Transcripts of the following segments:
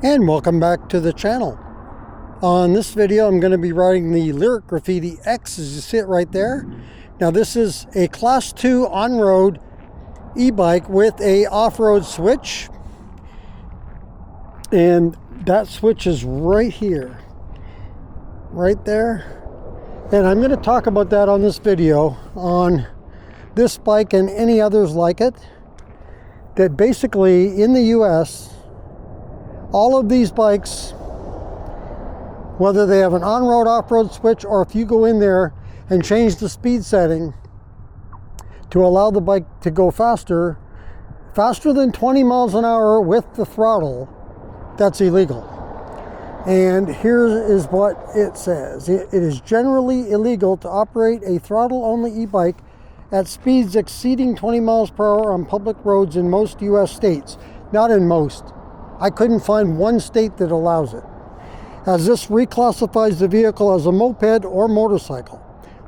And welcome back to the channel. On this video I'm going to be riding the Lyric Graffiti X, as you see it right there. Now this is a class 2 on-road e-bike with a off-road switch, and that switch is right here, right there. And I'm going to talk about that on this video, on this bike and any others like it, that basically in the US all of these bikes, whether they have an on-road, off-road switch, or if you go in there and change the speed setting to allow the bike to go faster than 20 miles an hour with the throttle, that's illegal. And here is what it says. It is generally illegal to operate a throttle-only e-bike at speeds exceeding 20 miles per hour on public roads in most US states. Not in most. I couldn't find one state that allows it, as this reclassifies the vehicle as a moped or motorcycle.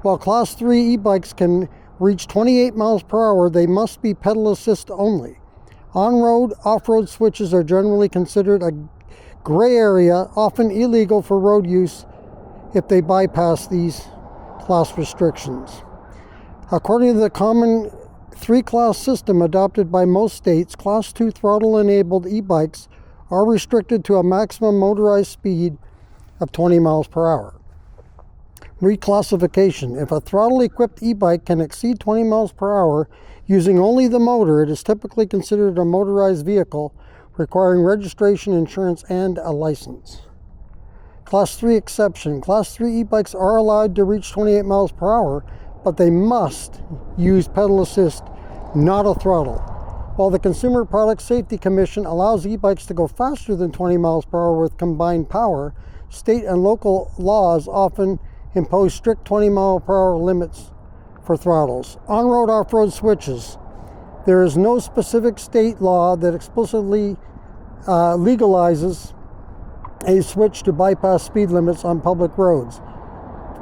While class 3 e-bikes can reach 28 miles per hour, they must be pedal assist only. On-road, off-road switches are generally considered a gray area, often illegal for road use if they bypass these class restrictions. According to the common 3-class system adopted by most states, class 2 throttle-enabled e-bikes are restricted to a maximum motorized speed of 20 miles per hour. Reclassification. If a throttle-equipped e-bike can exceed 20 miles per hour using only the motor, it is typically considered a motorized vehicle requiring registration, insurance, and a license. Class 3 exception. Class 3 e-bikes are allowed to reach 28 miles per hour, but they must use pedal assist, not a throttle. While the Consumer Product Safety Commission allows e-bikes to go faster than 20 miles per hour with combined power, state and local laws often impose strict 20 mile per hour limits for throttles. On-road, off-road switches. There is no specific state law that explicitly legalizes a switch to bypass speed limits on public roads.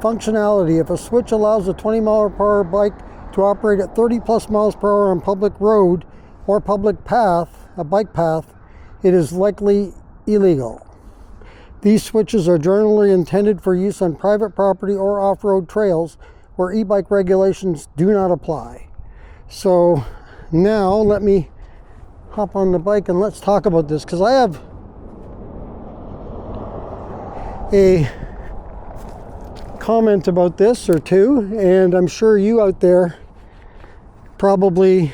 Functionality. If a switch allows a 20 mile per hour bike to operate at 30 plus miles per hour on public road or public path, a bike path, it is likely illegal. These switches are generally intended for use on private property or off-road trails where e-bike regulations do not apply. So now let me hop on the bike and let's talk about this, because I have a comment about this or two, and I'm sure you out there, probably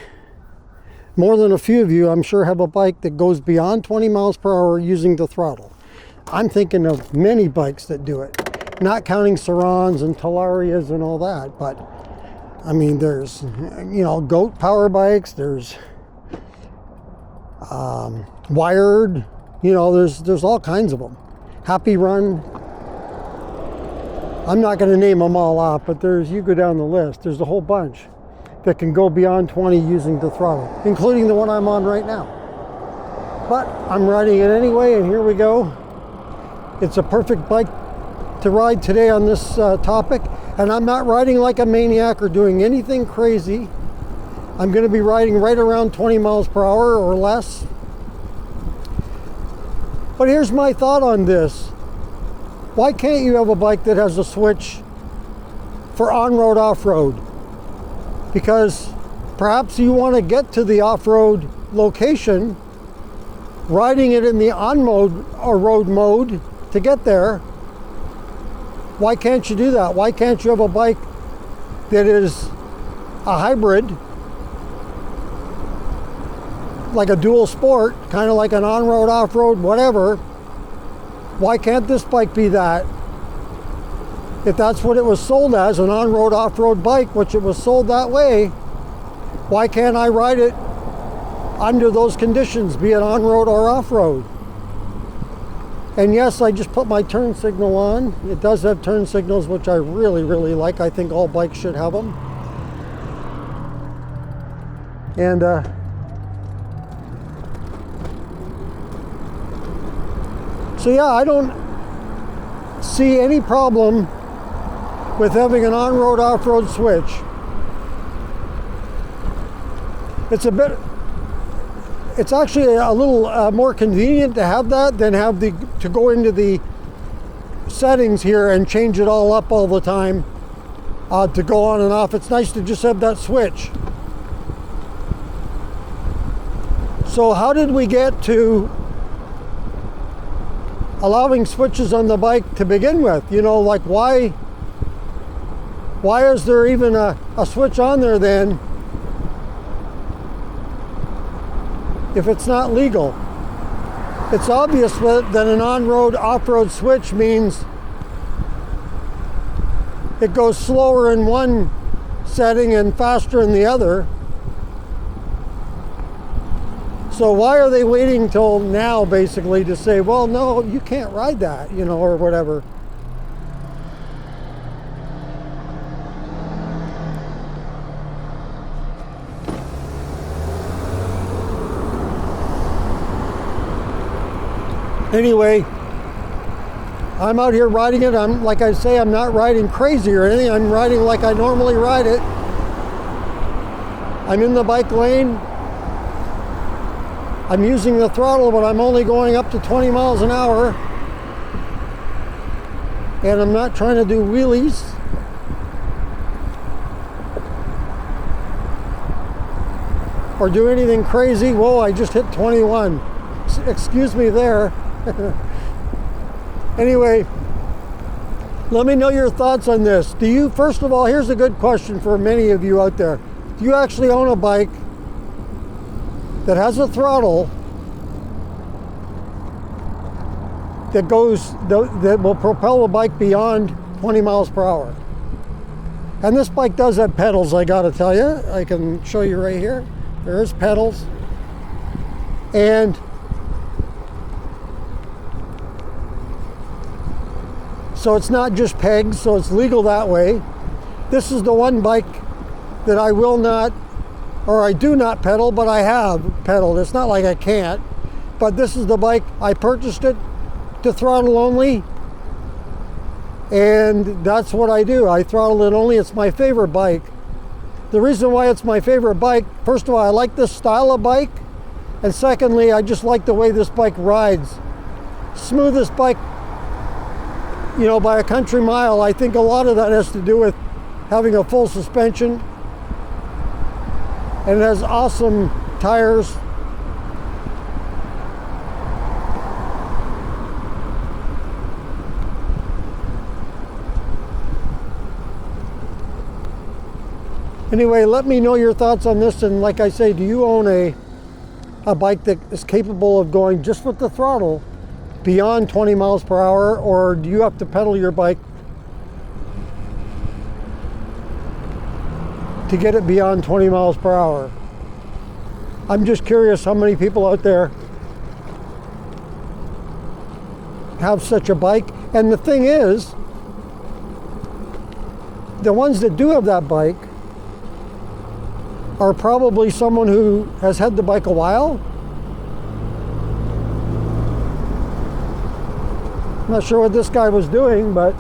more than a few of you, I'm sure, have a bike that goes beyond 20 miles per hour using the throttle. I'm thinking of many bikes that do it, not counting Sarans and Talarias and all that, but I mean, there's, goat power bikes, there's wired, there's all kinds of them. Happy Run. I'm not going to name them all off, but you go down the list, there's a whole bunch that can go beyond 20 using the throttle, including the one I'm on right now. But I'm riding it anyway, and here we go. It's a perfect bike to ride today on this topic, and I'm not riding like a maniac or doing anything crazy. I'm going to be riding right around 20 miles per hour or less. But here's my thought on this. Why can't you have a bike that has a switch for on-road, off-road? Because perhaps you want to get to the off-road location, riding it in the on-mode or road mode to get there. Why can't you do that? Why can't you have a bike that is a hybrid, like a dual sport, kind of like an on-road, off-road, whatever? Why can't this bike be that? If that's what it was sold as, an on-road, off-road bike, which it was sold that way, why can't I ride it under those conditions, be it on-road or off-road? And yes, I just put my turn signal on. It does have turn signals, which I really, really like. I think all bikes should have them. And so yeah, I don't see any problem with having an on-road, off-road switch. It's a bit it's actually a little more convenient to have that than have to go into the settings here and change it all up all the time to go on and off. It's nice to just have that switch. So how did we get to allowing switches on the bike to begin with? You know, like why is there even a switch on there then if it's not legal? It's obvious that an on-road, off-road switch means it goes slower in one setting and faster in the other. So why are they waiting till now basically to say, well, no, you can't ride that, you know, or whatever. Anyway, I'm out here riding it. I'm, like I say, I'm not riding crazy or anything. I'm riding like I normally ride it. I'm in the bike lane. I'm using the throttle, but I'm only going up to 20 miles an hour. And I'm not trying to do wheelies. Or do anything crazy. Whoa, I just hit 21. Excuse me there. Anyway, let me know your thoughts on this. Do you, first of all, here's a good question for many of you out there. Do you actually own a bike that has a throttle that will propel a bike beyond 20 miles per hour? And this bike does have pedals, I gotta tell you. I can show you right here. There's pedals. And so it's not just pegs, so it's legal that way. This is the one bike that I will not, or I do not pedal, but I have pedaled. It's not like I can't, but this is the bike. I purchased it to throttle only, and that's what I do. I throttle it only. It's my favorite bike. The reason why it's my favorite bike, first of all, I like this style of bike, and secondly, I just like the way this bike rides. Smoothest bike, you know, by a country mile. I think a lot of that has to do with having a full suspension, and it has awesome tires. Anyway, let me know your thoughts on this, and like I say, do you own a bike that is capable of going just with the throttle beyond 20 miles per hour, or do you have to pedal your bike to get it beyond 20 miles per hour? I'm just curious how many people out there have such a bike. And the thing is, the ones that do have that bike are probably someone who has had the bike a while. I'm not sure what this guy was doing, but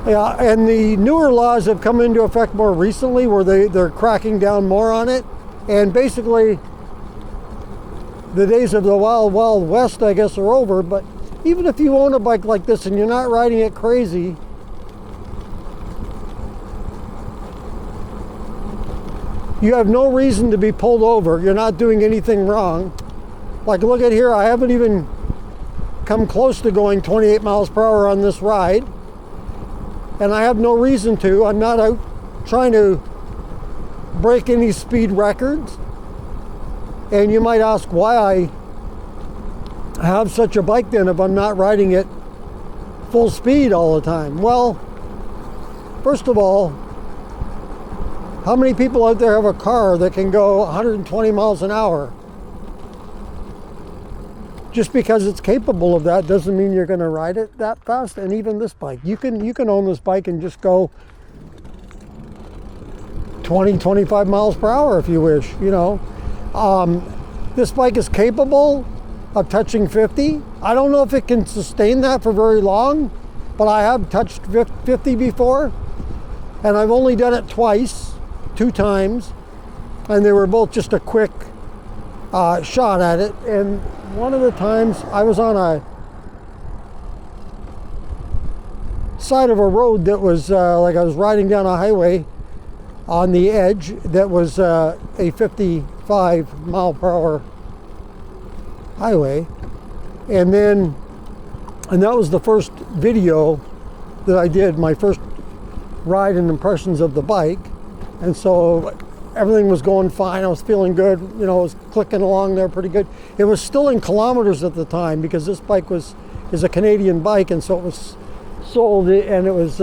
yeah, and the newer laws have come into effect more recently where they're cracking down more on it. And basically, the days of the wild, wild west, I guess, are over. But even if you own a bike like this and you're not riding it crazy, you have no reason to be pulled over. You're not doing anything wrong. Like, look at here, I haven't even come close to going 28 miles per hour on this ride. And I have no reason to. I'm not out trying to break any speed records. And you might ask why I have such a bike then if I'm not riding it full speed all the time. Well, first of all, how many people out there have a car that can go 120 miles an hour? Just because it's capable of that doesn't mean you're going to ride it that fast. And even this bike, you can own this bike and just go 20, 25 miles per hour if you wish, you know. This bike is capable of touching 50. I don't know if it can sustain that for very long, but I have touched 50 before, and I've only done it twice. 2 times, and they were both just a quick shot at it. And one of the times I was on a side of a road that was like I was riding down a highway on the edge that was a 55 mile per hour highway, and that was the first video that I did, my first ride and impressions of the bike. And so everything was going fine. I was feeling good, you know, it was clicking along there pretty good. It was still in kilometers at the time because this bike is a Canadian bike, and so it was sold and it was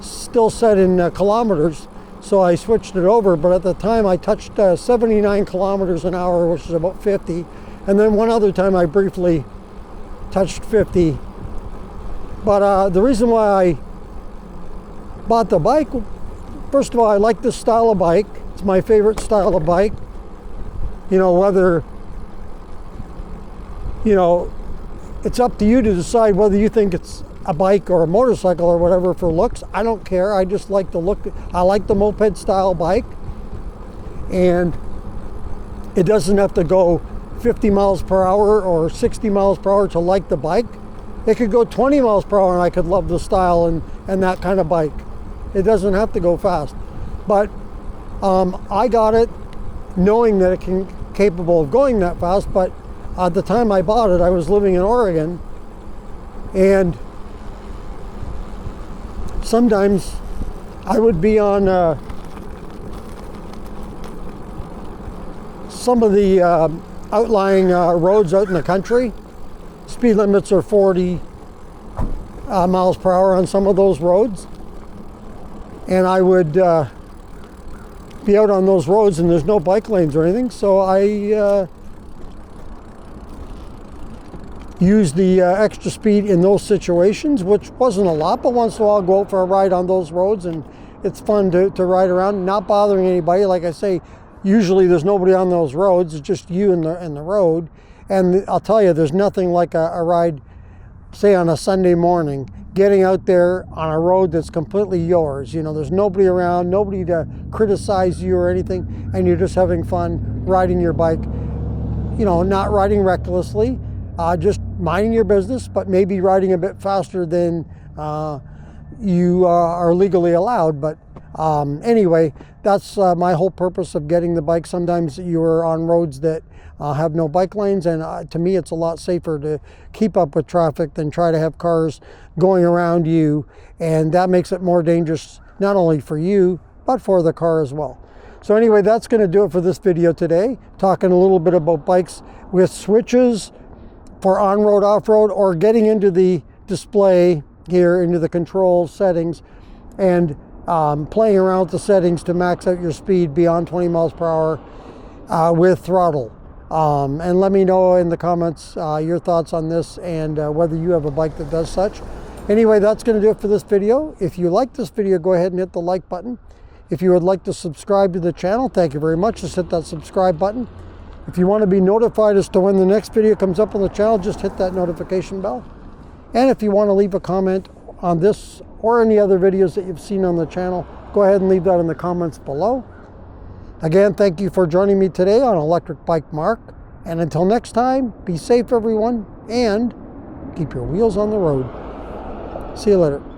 still set in kilometers. So I switched it over, but at the time I touched 79 kilometers an hour, which is about 50. And then one other time I briefly touched 50. But the reason why I bought the bike, first of all, I like this style of bike. It's my favorite style of bike. You know, whether, you know, it's up to you to decide whether you think it's a bike or a motorcycle or whatever for looks. I don't care. I just like the look. I like the moped-style bike. And it doesn't have to go 50 miles per hour or 60 miles per hour to like the bike. It could go 20 miles per hour and I could love the style and that kind of bike. It doesn't have to go fast. But I got it knowing that it's capable of going that fast. But at the time I bought it, I was living in Oregon, and sometimes I would be on some of the outlying roads out in the country. Speed limits are 40 miles per hour on some of those roads. And I would be out on those roads and there's no bike lanes or anything. So I use the extra speed in those situations, which wasn't a lot, but once in a while I'll go out for a ride on those roads, and it's fun to ride around, not bothering anybody. Like I say, usually there's nobody on those roads, it's just you and the road. And I'll tell you, there's nothing like a ride, say on a Sunday morning, getting out there on a road that's completely yours. You know, there's nobody around, nobody to criticize you or anything, and you're just having fun riding your bike. You know, not riding recklessly, just minding your business, but maybe riding a bit faster than you are legally allowed. But anyway, that's my whole purpose of getting the bike. Sometimes you're on roads that have no bike lanes, and to me it's a lot safer to keep up with traffic than try to have cars going around you, and that makes it more dangerous not only for you but for the car as well. So anyway, that's going to do it for this video today, talking a little bit about bikes with switches for on-road, off-road, or getting into the display here, into the control settings, and playing around with the settings to max out your speed beyond 20 miles per hour with throttle. And let me know in the comments your thoughts on this, and whether you have a bike that does such. Anyway, that's going to do it for this video. If you like this video, go ahead and hit the like button. If you would like to subscribe to the channel, thank you very much. Just hit that subscribe button. If you want to be notified as to when the next video comes up on the channel, just hit that notification bell. And if you want to leave a comment on this or any other videos that you've seen on the channel, go ahead and leave that in the comments below. Again, thank you for joining me today on Electric Bike Mark. And until next time, be safe everyone, and keep your wheels on the road. See you later.